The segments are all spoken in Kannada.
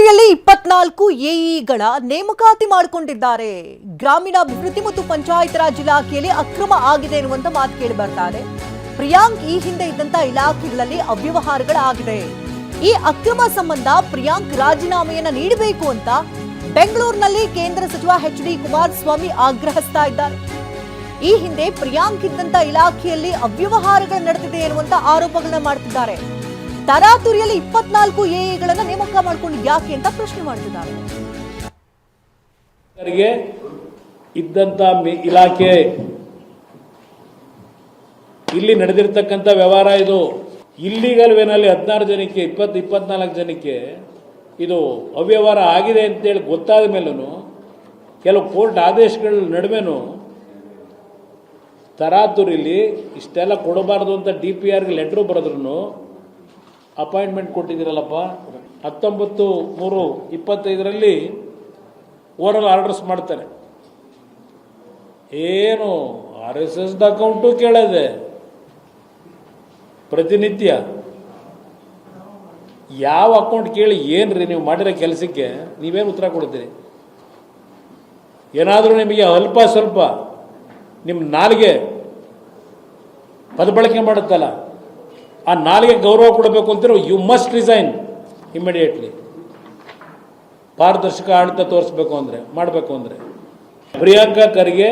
ತರಾತುರಿಯಲ್ಲಿ 24 ಎಇಗಳ ನೇಮಕಾತಿ ಮಾಡಿಕೊಂಡಿದ್ದಾರೆ. ಗ್ರಾಮೀಣಾಭಿವೃದ್ಧಿ ಮತ್ತು ಪಂಚಾಯತ್ ರಾಜ್ ಇಲಾಖೆಯಲ್ಲಿ ಅಕ್ರಮ ಆಗಿದೆ ಎನ್ನುವಂತ ಮಾತು ಕೇಳಿ ಬರ್ತಾ ಇದೆ. ಪ್ರಿಯಾಂಕ್ ಈ ಹಿಂದೆ ಇದ್ದಂತ ಇಲಾಖೆಗಳಲ್ಲಿ ಅವ್ಯವಹಾರಗಳಾಗಿದೆ. ಈ ಅಕ್ರಮ ಸಂಬಂಧ ಪ್ರಿಯಾಂಕ್ ರಾಜೀನಾಮೆಯನ್ನ ನೀಡಬೇಕು ಅಂತ ಬೆಂಗಳೂರಿನಲ್ಲಿ ಕೇಂದ್ರ ಸಚಿವ ಎಚ್.ಡಿ. ಕುಮಾರಸ್ವಾಮಿ ಆಗ್ರಹಿಸ್ತಾ ಇದ್ದಾರೆ. ಈ ಹಿಂದೆ ಪ್ರಿಯಾಂಕ್ ಇದ್ದಂತ ಇಲಾಖೆಯಲ್ಲಿ ಅವ್ಯವಹಾರಗಳು ನಡೆದಿದೆ ಎನ್ನುವಂತ ಆರೋಪಗಳನ್ನ ಮಾಡ್ತಿದ್ದಾರೆ. ತರಾತುರಿಯಲ್ಲಿ 24 ಎಇಗಳನ್ನ ನೇಮಕ ಮಾಡಿಕೊಂಡು ಯಾಕೆ ಅಂತ ಪ್ರಶ್ನೆ ಮಾಡ್ತಿದ್ದಾರೆ. ಇದ್ದಂತ ಇಲಾಖೆ ಇಲ್ಲಿ ನಡೆದಿರ್ತಕ್ಕಂಥ ವ್ಯವಹಾರ ಇದು ಇಲ್ಲಿಗಲ್ ವೇನಲ್ಲಿ 16 ಜನಕ್ಕೆ 24 ಜನಕ್ಕೆ ಇದು ಅವ್ಯವಹಾರ ಆಗಿದೆ ಅಂತೇಳಿ ಗೊತ್ತಾದ ಮೇಲೂ ಕೆಲವು ಕೋರ್ಟ್ ಆದೇಶಗಳ ನಡುವೆನೂ ತರಾತುರಿಲಿ ಇಷ್ಟೆಲ್ಲ ಕೊಡಬಾರ್ದು ಅಂತ DPRಗೆ ಲೆಟ್ರು ಬರೆದ್ರು ಅಪಾಯಿಂಟ್ಮೆಂಟ್ ಕೊಟ್ಟಿದ್ದೀರಲ್ಲಪ್ಪ. 19/3/25 ಓರಲ್ ಆರ್ಡರ್ಸ್ ಮಾಡ್ತಾರೆ. ಏನು RSS ಅಕೌಂಟು ಕೇಳದೆ ಪ್ರತಿನಿತ್ಯ ಯಾವ ಅಕೌಂಟ್ ಕೇಳಿ ಏನ್ರಿ ನೀವು ಮಾಡಿರೋ ಕೆಲಸಕ್ಕೆ ನೀವೇನು ಉತ್ತರ ಕೊಡ್ತೀರಿ? ಏನಾದರೂ ನಿಮಗೆ ಅಲ್ಪ ಸ್ವಲ್ಪ ನಿಮ್ಮ ನಾಲಿಗೆ ಪದಬಳಕೆ ಮಾಡುತ್ತಲ್ಲ, ಆ ನಾಲಿಗೆ ಗೌರವ ಕೊಡಬೇಕು ಅಂತಿರೋ ಯು ಮಸ್ಟ್ ರಿಸೈನ್ ಇಮಿಡಿಯೇಟ್ಲಿ. ಪಾರದರ್ಶಕ ಆಡಳಿತ ತೋರಿಸ್ಬೇಕು ಅಂದರೆ ಮಾಡಬೇಕು ಅಂದರೆ ಪ್ರಿಯಾಂಕಾ ಖರ್ಗೆ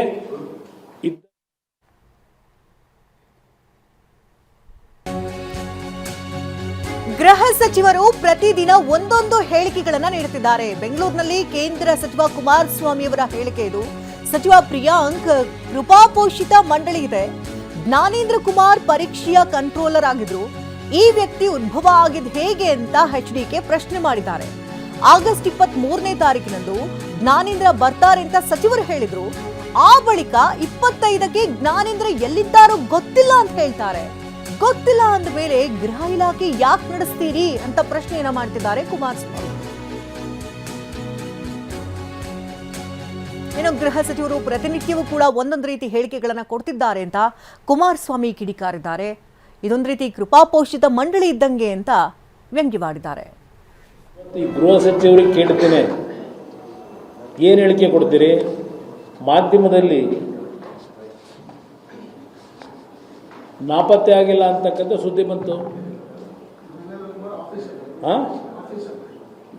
ಗೃಹ ಸಚಿವರು ಪ್ರತಿದಿನ ಒಂದೊಂದು ಹೇಳಿಕೆಗಳನ್ನ ನೀಡುತ್ತಿದ್ದಾರೆ. ಬೆಂಗಳೂರಿನಲ್ಲಿ ಕೇಂದ್ರ ಸಚಿವ ಕುಮಾರಸ್ವಾಮಿ ಅವರ ಹೇಳಿಕೆ ಇದು. ಸಚಿವ ಪ್ರಿಯಾಂಕ್ ಕೃಪಾಪೋಷಿತ ಮಂಡಳಿ ಇದೆ. ಜ್ಞಾನೇಂದ್ರ ಕುಮಾರ್ ಪರೀಕ್ಷೆಯ ಕಂಟ್ರೋಲರ್ ಆಗಿದ್ರು. ಈ ವ್ಯಕ್ತಿ ಉದ್ಭವ ಆಗಿದ್ದು ಹೇಗೆ ಅಂತ ಎಚ್ಡಿಕೆ ಪ್ರಶ್ನೆ ಮಾಡಿದ್ದಾರೆ. ಆಗಸ್ಟ್ 23ನೇ ತಾರೀಕಿನಂದು ಜ್ಞಾನೇಂದ್ರ ಬರ್ತಾರೆ ಅಂತ ಸಚಿವರು ಹೇಳಿದ್ರು. ಆ ಬಳಿಕ 25ಕ್ಕೆ ಜ್ಞಾನೇಂದ್ರ ಎಲ್ಲಿದ್ದಾರೋ ಗೊತ್ತಿಲ್ಲ ಅಂತ ಹೇಳ್ತಾರೆ. ಗೊತ್ತಿಲ್ಲ ಅಂದ ಮೇಲೆ ಗೃಹ ಇಲಾಖೆ ಯಾಕೆ ನಡೆಸ್ತೀರಿ ಅಂತ ಪ್ರಶ್ನೆಯನ್ನ ಮಾಡ್ತಿದ್ದಾರೆ ಕುಮಾರಸ್ವಾಮಿ. ಇನ್ನು ಗೃಹ ಸಚಿವರು ಪ್ರತಿನಿತ್ಯವೂ ಕೂಡ ಒಂದೊಂದು ರೀತಿ ಹೇಳಿಕೆಗಳನ್ನ ಕೊಡ್ತಿದ್ದಾರೆ ಅಂತ ಕುಮಾರಸ್ವಾಮಿ ಕಿಡಿಕಾರಿದ್ದಾರೆ. ಇದೊಂದು ರೀತಿ ಕೃಪಾಪೋಷಿತ ಮಂಡಳಿ ಇದ್ದಂಗೆ ಅಂತ ವ್ಯಂಗ್ಯವಾಡಿದ್ದಾರೆ. ಈ ಗೃಹ ಸಚಿವರಿಗೆ ಕೇಳ್ತೇನೆ, ಏನು ಹೇಳಿಕೆ ಕೊಡ್ತೀರಿ? ಮಾಧ್ಯಮದಲ್ಲಿ ನಾಪತ್ತೆ ಆಗಿಲ್ಲ ಅಂತಕ್ಕಂಥ ಸುದ್ದಿ ಬಂತು.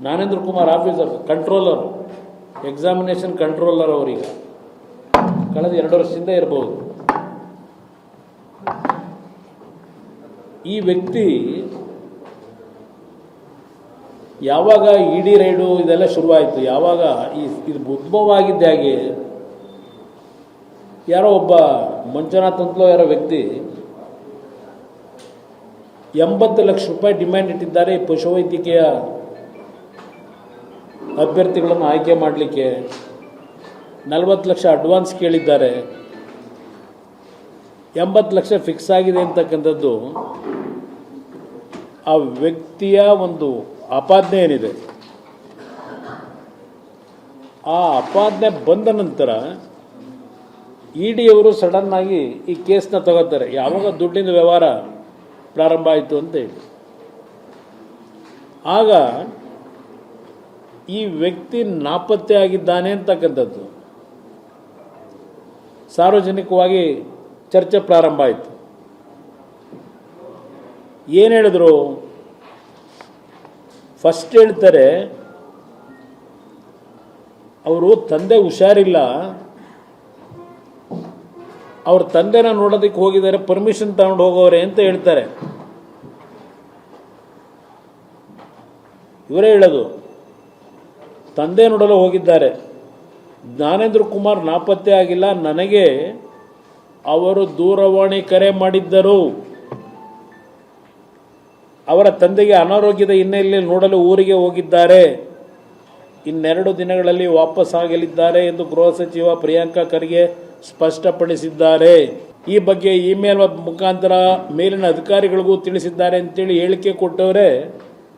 Jnanendra Kumar officer controller, examination controller ಅವರಿಗೆ ಕಳೆದ 2 ವರ್ಷದಿಂದ ಇರಬಹುದು. ಈ ವ್ಯಕ್ತಿ ಯಾವಾಗ ಇಡಿ ರೈಡು ಇದೆಲ್ಲ ಶುರುವಾಯಿತು, ಯಾವಾಗ ಇದು ಉದ್ಭವ ಆಗಿದ್ದ ಹಾಗೆ ಯಾರೋ ಒಬ್ಬ ಮಂಜುನಾಥ್ ಅಂತಲೋ ಯಾರೋ ವ್ಯಕ್ತಿ 80 ಲಕ್ಷ ರೂಪಾಯಿ ಡಿಮ್ಯಾಂಡ್ ಇಟ್ಟಿದ್ದಾರೆ ಈ ಪಶುವೈದ್ಯಕೀಯ ಅಭ್ಯರ್ಥಿಗಳನ್ನು ಆಯ್ಕೆ ಮಾಡಲಿಕ್ಕೆ. 40 ಲಕ್ಷ ಅಡ್ವಾನ್ಸ್ ಕೇಳಿದ್ದಾರೆ. 80 ಲಕ್ಷ ಫಿಕ್ಸ್ ಆಗಿದೆ ಅಂತಕ್ಕಂಥದ್ದು ಆ ವ್ಯಕ್ತಿಯ ಒಂದು ಆಪಾದನೆ ಏನಿದೆ. ಆ ಆಪಾದನೆ ಬಂದ ನಂತರ ಇಡಿಯವರು ಸಡನ್ ಆಗಿ ಈ ಕೇಸ್ನ ತಗೋತಾರೆ. ಯಾವಾಗ ದುಡ್ಡಿನ ವ್ಯವಹಾರ ಪ್ರಾರಂಭ ಆಯಿತು ಅಂತ ಹೇಳಿ, ಆಗ ಈ ವ್ಯಕ್ತಿ ನಾಪತ್ತೆ ಆಗಿದ್ದಾನೆ ಅಂತಕ್ಕಂಥದ್ದು ಸಾರ್ವಜನಿಕವಾಗಿ ಚರ್ಚೆ ಪ್ರಾರಂಭ ಆಯಿತು. ಏನು ಹೇಳಿದ್ರು? ಫಸ್ಟ್ ಹೇಳ್ತಾರೆ ಅವರು ತಂದೆ ಹುಷಾರಿಲ್ಲ, ಅವ್ರ ತಂದೆನ ನೋಡೋದಕ್ಕೆ ಹೋಗಿದ್ದಾರೆ, ಪರ್ಮಿಷನ್ ತಗೊಂಡು ಹೋಗೋರೆ ಅಂತ ಹೇಳ್ತಾರೆ. ಇವರೇ ಹೇಳೋದು, ತಂದೆ ನೋಡಲು ಹೋಗಿದ್ದಾರೆ. ಜ್ಞಾನೇಂದ್ರ ಕುಮಾರ್ ನಾಪತ್ತೆ ಆಗಿಲ್ಲ, ನನಗೆ ಅವರು ದೂರವಾಣಿ ಕರೆ ಮಾಡಿದ್ದರು. ಅವರ ತಂದೆಗೆ ಅನಾರೋಗ್ಯದ ಹಿನ್ನೆಲೆಯಲ್ಲಿ ನೋಡಲು ಊರಿಗೆ ಹೋಗಿದ್ದಾರೆ. 2 ದಿನಗಳಲ್ಲಿ ವಾಪಸ್ ಆಗಲಿದ್ದಾರೆ ಎಂದು ಗೃಹ ಸಚಿವ ಪ್ರಿಯಾಂಕಾ ಖರ್ಗೆ ಸ್ಪಷ್ಟಪಡಿಸಿದ್ದಾರೆ. ಈ ಬಗ್ಗೆ ಇಮೇಲ್ ಮುಖಾಂತರ ಮೇಲಿನ ಅಧಿಕಾರಿಗಳಿಗೂ ತಿಳಿಸಿದ್ದಾರೆ ಅಂತೇಳಿ ಹೇಳಿಕೆ ಕೊಟ್ಟವರೇ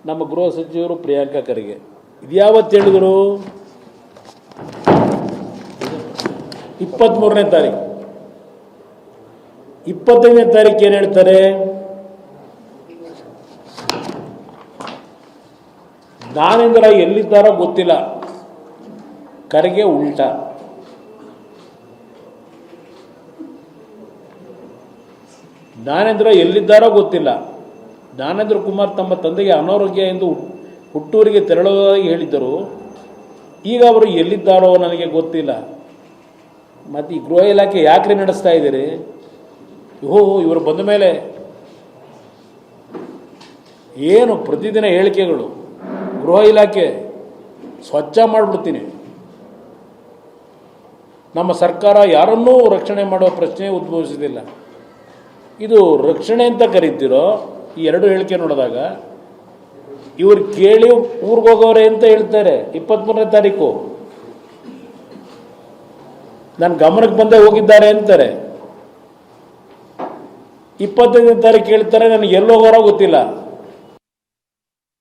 ನಮ್ಮ ಗೃಹ ಸಚಿವರು ಪ್ರಿಯಾಂಕಾ ಖರ್ಗೆ. ಇದ್ಯಾವತ್ತು ಹೇಳಿದರು? 23ನೇ ತಾರೀಕು. 25ನೇ ತಾರೀಕು ಏನು ಹೇಳ್ತಾರೆ? ಜ್ಞಾನೇಂದ್ರ ಎಲ್ಲಿದ್ದಾರೋ ಗೊತ್ತಿಲ್ಲ, ಖರ್ಗೆ ಉಲ್ಟಾ. ಜ್ಞಾನೇಂದ್ರ ಎಲ್ಲಿದ್ದಾರೋ ಗೊತ್ತಿಲ್ಲ. ಜ್ಞಾನೇಂದ್ರ ಕುಮಾರ್ ತಮ್ಮ ತಂದೆಗೆ ಅನಾರೋಗ್ಯ ಎಂದು ಹುಟ್ಟೂರಿಗೆ ತೆರಳುವುದಾಗಿ ಹೇಳಿದ್ದರು. ಈಗ ಅವರು ಎಲ್ಲಿದ್ದಾರೋ ನನಗೆ ಗೊತ್ತಿಲ್ಲ. ಮತ್ತು ಈ ಗೃಹ ಇಲಾಖೆ ಯಾಕ್ರಿ ನಡೆಸ್ತಾ ಇದ್ದೀರಿ? ಇವರು ಬಂದ ಮೇಲೆ ಏನು ಪ್ರತಿದಿನ ಹೇಳಿಕೆಗಳು. ಗೃಹ ಇಲಾಖೆ ಸ್ವಚ್ಛ ಮಾಡಿಬಿಡ್ತೀನಿ, ನಮ್ಮ ಸರ್ಕಾರ ಯಾರನ್ನೂ ರಕ್ಷಣೆ ಮಾಡುವ ಪ್ರಶ್ನೆ ಉದ್ಭವಿಸೋದಿಲ್ಲ. ಇದು ರಕ್ಷಣೆ ಅಂತ ಕರೀತಿರೋ ಈ ಎರಡು ಹೇಳಿಕೆ ನೋಡಿದಾಗ ಇವರು ಕೇಳಿ ಊರಿಗೆ ಹೋಗೋರೆ ಅಂತ ಹೇಳ್ತಾರೆ. 23ನೇ ತಾರೀಕು ನನ್ನ ಗಮನಕ್ಕೆ ಬಂದೇ ಹೋಗಿದ್ದಾರೆ ಅಂತಾರೆ. 25ನೇ ತಾರೀಕು ಹೇಳ್ತಾರೆ ನನಗೆ ಎಲ್ಲಿ ಹೋಗೋರೋ ಗೊತ್ತಿಲ್ಲ.